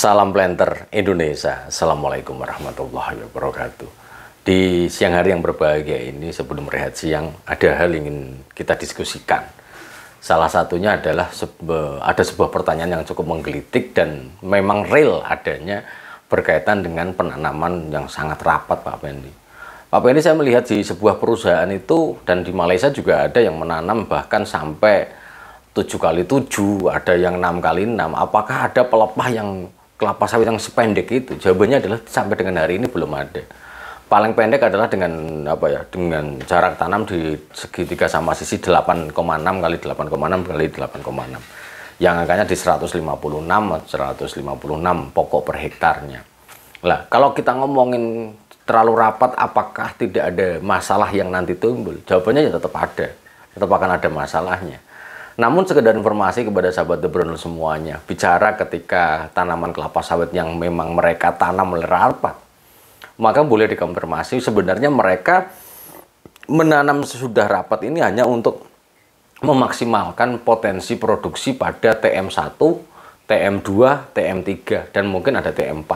Salam planter Indonesia. Assalamualaikum warahmatullahi wabarakatuh. Di siang hari yang berbahagia ini, sebelum rehat siang, ada hal yang ingin kita diskusikan. Salah satunya adalah ada sebuah pertanyaan yang cukup menggelitik dan memang real adanya berkaitan dengan penanaman yang sangat rapat, Pak Pendi. Pak Pendi, saya melihat di sebuah perusahaan itu, dan di Malaysia juga ada yang menanam bahkan sampai 7x7, ada yang 6x6. Apakah ada pelepah yang kelapa sawit yang sependek itu? Jawabannya adalah sampai dengan hari ini belum ada. Paling pendek adalah dengan dengan jarak tanam di segitiga sama sisi 8,6 kali 8,6 kali 8,6, yang angkanya di 156 pokok per hektarnya. Lah, kalau kita ngomongin terlalu rapat, apakah tidak ada masalah yang nanti timbul? Jawabannya ya tetap ada, tetap akan ada masalahnya. Namun sekedar informasi kepada sahabat The Browners semuanya, bicara ketika tanaman kelapa sawit yang memang mereka tanam rapat, maka boleh dikonfirmasi sebenarnya mereka menanam sesudah rapat ini hanya untuk memaksimalkan potensi produksi pada TM1, TM2, TM3, dan mungkin ada TM4.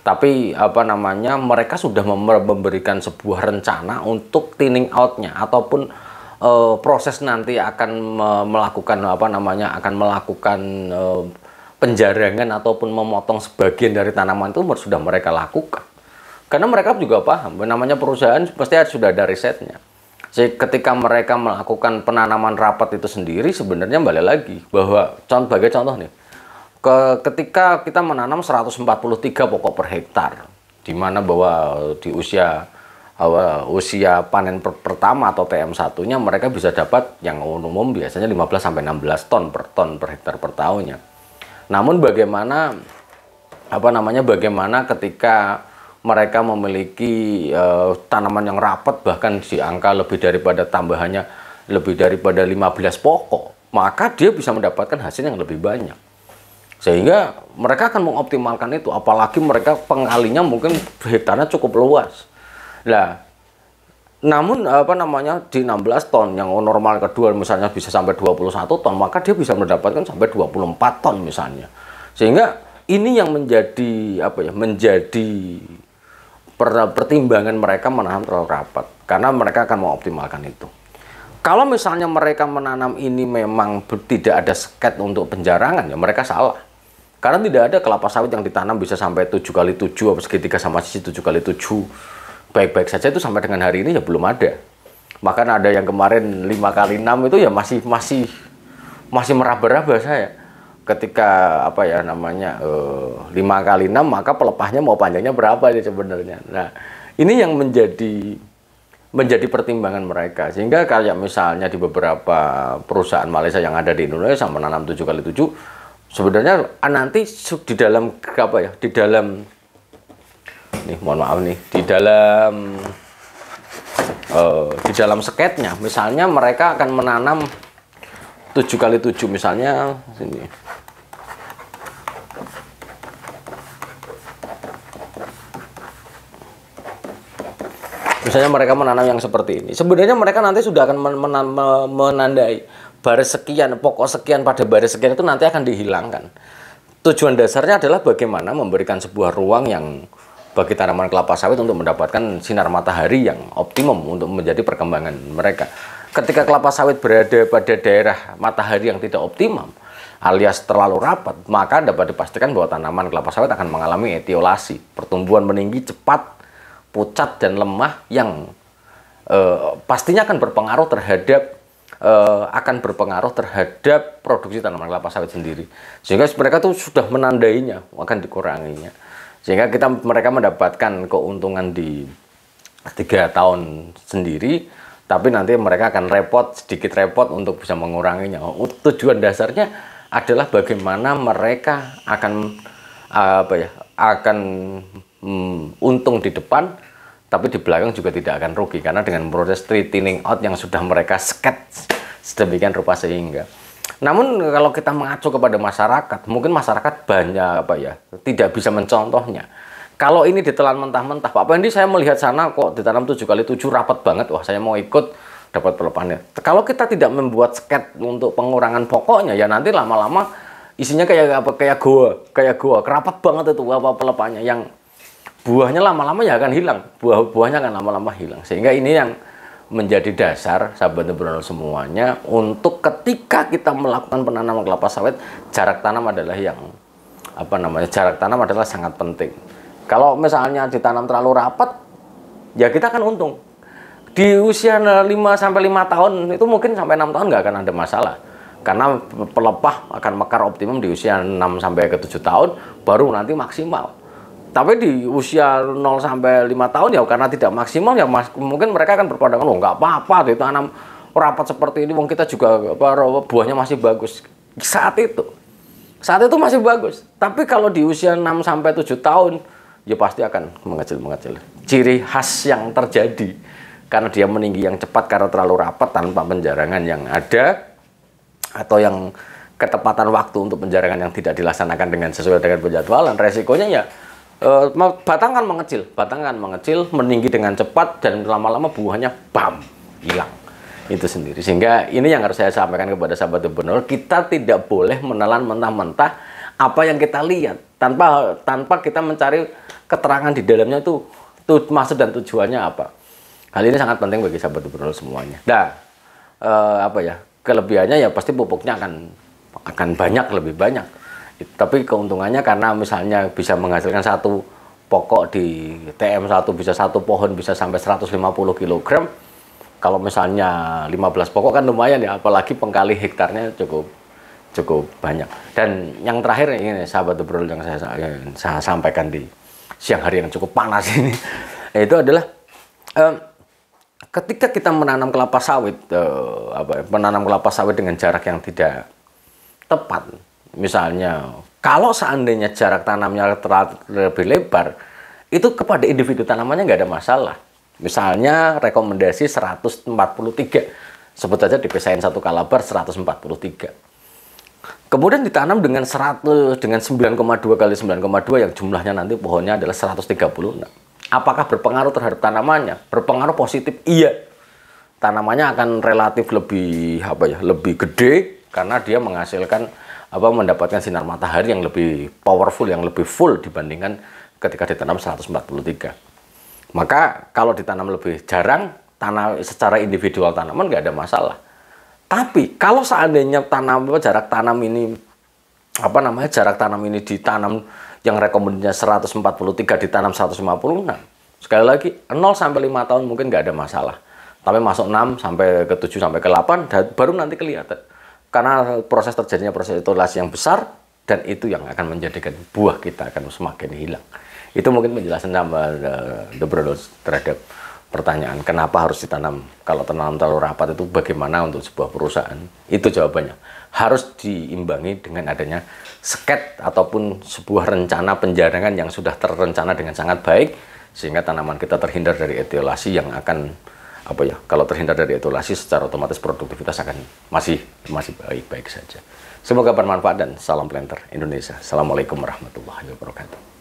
Tapi mereka sudah memberikan sebuah rencana untuk thinning out-nya ataupun proses nanti akan melakukan penjarangan ataupun memotong sebagian dari tanaman itu sudah mereka lakukan. Karena mereka juga paham, namanya perusahaan pasti sudah ada risetnya. Jadi ketika mereka melakukan penanaman rapat itu sendiri, sebenarnya balik lagi bahwa sebagai contoh nih, ketika kita menanam 143 pokok per hektar, di mana bahwa di usia panen pertama atau TM1-nya mereka bisa dapat yang umum biasanya 15-16 ton per hektar per tahunnya. Namun bagaimana ketika mereka memiliki tanaman yang rapat bahkan di angka lebih daripada tambahannya lebih daripada 15 pokok, maka dia bisa mendapatkan hasil yang lebih banyak. Sehingga mereka akan mengoptimalkan itu, apalagi mereka pengalinya mungkin hektarnya cukup luas. Nah, namun di 16 ton yang normal kedua misalnya bisa sampai 21 ton, maka dia bisa mendapatkan sampai 24 ton misalnya. Sehingga ini yang menjadi pertimbangan mereka menanam terlalu rapat, karena mereka akan mengoptimalkan itu. Kalau misalnya mereka menanam ini memang tidak ada sket untuk penjarangan, ya mereka salah. Karena tidak ada kelapa sawit yang ditanam bisa sampai 7x7 atau segitiga sama sisi 7x7 baik-baik saja, itu sampai dengan hari ini ya belum ada. Bahkan ada yang kemarin 5x6 itu ya masih meraba-raba saya. Ketika 5x6, maka pelepahnya mau panjangnya berapa sih sebenarnya. Nah, ini yang menjadi pertimbangan mereka. Sehingga kayak misalnya di beberapa perusahaan Malaysia yang ada di Indonesia menanam 7x7, sebenarnya nanti di dalam di dalam sketnya, misalnya mereka akan menanam 7x7 misalnya sini. Misalnya mereka menanam yang seperti ini. Sebenarnya mereka nanti sudah akan menandai baris sekian, pokok sekian pada baris sekian itu nanti akan dihilangkan. Tujuan dasarnya adalah bagaimana memberikan sebuah ruang yang bagi tanaman kelapa sawit untuk mendapatkan sinar matahari yang optimum untuk menjadi perkembangan mereka. Ketika kelapa sawit berada pada daerah matahari yang tidak optimum alias terlalu rapat, maka dapat dipastikan bahwa tanaman kelapa sawit akan mengalami etiolasi, pertumbuhan meninggi cepat, pucat dan lemah yang pastinya akan berpengaruh terhadap produksi tanaman kelapa sawit sendiri. Sehingga mereka tuh sudah menandainya akan dikuranginya. Sehingga mereka mendapatkan keuntungan di 3 tahun sendiri, tapi nanti mereka akan sedikit repot untuk bisa menguranginya. Tujuan dasarnya adalah bagaimana mereka akan untung di depan, tapi di belakang juga tidak akan rugi, karena dengan proses thinning out yang sudah mereka sket sedemikian rupa. Sehingga namun kalau kita mengacu kepada masyarakat, mungkin masyarakat tidak bisa mencontohnya. Kalau ini ditelan mentah-mentah, Pak Pendi, saya melihat sana kok ditanam 7x7 rapat banget, wah saya mau ikut dapat pelepahnya. Kalau kita tidak membuat sket untuk pengurangan pokoknya, ya nanti lama-lama isinya kayak apa, kayak goa, kerapat banget itu apa pelepahnya, yang buahnya lama-lama ya akan hilang, buahnya akan lama-lama hilang. Sehingga ini yang menjadi dasar sahabat entrepreneur semuanya, untuk ketika kita melakukan penanaman kelapa sawit, jarak tanam adalah yang jarak tanam adalah sangat penting. Kalau misalnya ditanam terlalu rapat, ya kita akan untung. Di usia 5 sampai 5 tahun itu mungkin sampai 6 tahun nggak akan ada masalah. Karena pelepah akan mekar optimum di usia 6 sampai ke 7 tahun, baru nanti maksimal. Tapi di usia 0 sampai 5 tahun ya karena tidak maksimal, ya mungkin mereka akan berpandangan, oh nggak apa-apa ditanam rapat seperti ini, wong kita juga buahnya masih bagus. Saat itu masih bagus. Tapi kalau di usia 6 sampai 7 tahun, ya pasti akan mengecil-mengecil. Ciri khas yang terjadi karena dia meninggi yang cepat karena terlalu rapat tanpa penjarangan yang ada, atau yang ketepatan waktu untuk penjarangan yang tidak dilaksanakan dengan sesuai dengan penjadwalan, resikonya ya batang kan mengecil, meninggi dengan cepat, dan lama-lama buahnya bam, hilang. Itu sendiri. Sehingga ini yang harus saya sampaikan kepada sahabat entrepreneur, kita tidak boleh menelan mentah-mentah apa yang kita lihat tanpa kita mencari keterangan di dalamnya itu maksud dan tujuannya apa. Hal ini sangat penting bagi sahabat entrepreneur semuanya. Nah, kelebihannya ya pasti pupuknya akan lebih banyak. Tapi keuntungannya karena misalnya bisa menghasilkan satu pokok di TM1, bisa satu pohon bisa sampai 150 kg. Kalau misalnya 15 pokok kan lumayan ya, apalagi pengkali hektarnya cukup banyak. Dan yang terakhir ini sahabat entrepreneur yang saya sampaikan di siang hari yang cukup panas ini, itu adalah ketika kita menanam kelapa sawit, dengan jarak yang tidak tepat, misalnya kalau seandainya jarak tanamnya lebih lebar, itu kepada individu tanamannya nggak ada masalah. Misalnya rekomendasi 143, sebut saja dipisahin satu kalabar 143. Kemudian ditanam dengan 9,2 kali 9,2 yang jumlahnya nanti pohonnya adalah 136. Apakah berpengaruh terhadap tanamannya? Berpengaruh positif, iya. Tanamannya akan relatif lebih gede karena dia mendapatkan sinar matahari yang lebih powerful, yang lebih full dibandingkan ketika ditanam 143. Maka kalau ditanam lebih jarang, secara individual tanaman nggak ada masalah. Tapi kalau seandainya jarak tanam ini ditanam yang rekomendasinya 143 ditanam 156. Sekali lagi 0 sampai 5 tahun mungkin nggak ada masalah. Tapi masuk 6 sampai ke 7 sampai ke 8 baru nanti kelihatan. Karena terjadinya proses isolasi yang besar, dan itu yang akan menjadikan buah kita akan semakin hilang. Itu mungkin penjelasan terhadap pertanyaan kenapa harus ditanam, kalau tanam terlalu rapat itu bagaimana untuk sebuah perusahaan. Itu jawabannya. Harus diimbangi dengan adanya sket ataupun sebuah rencana penjarangan yang sudah terencana dengan sangat baik, sehingga tanaman kita terhindar dari etiolasi yang akan kalau terhindar dari etiolasi secara otomatis produktivitas akan masih baik-baik saja. Semoga bermanfaat dan salam planter Indonesia. Assalamualaikum warahmatullahi wabarakatuh.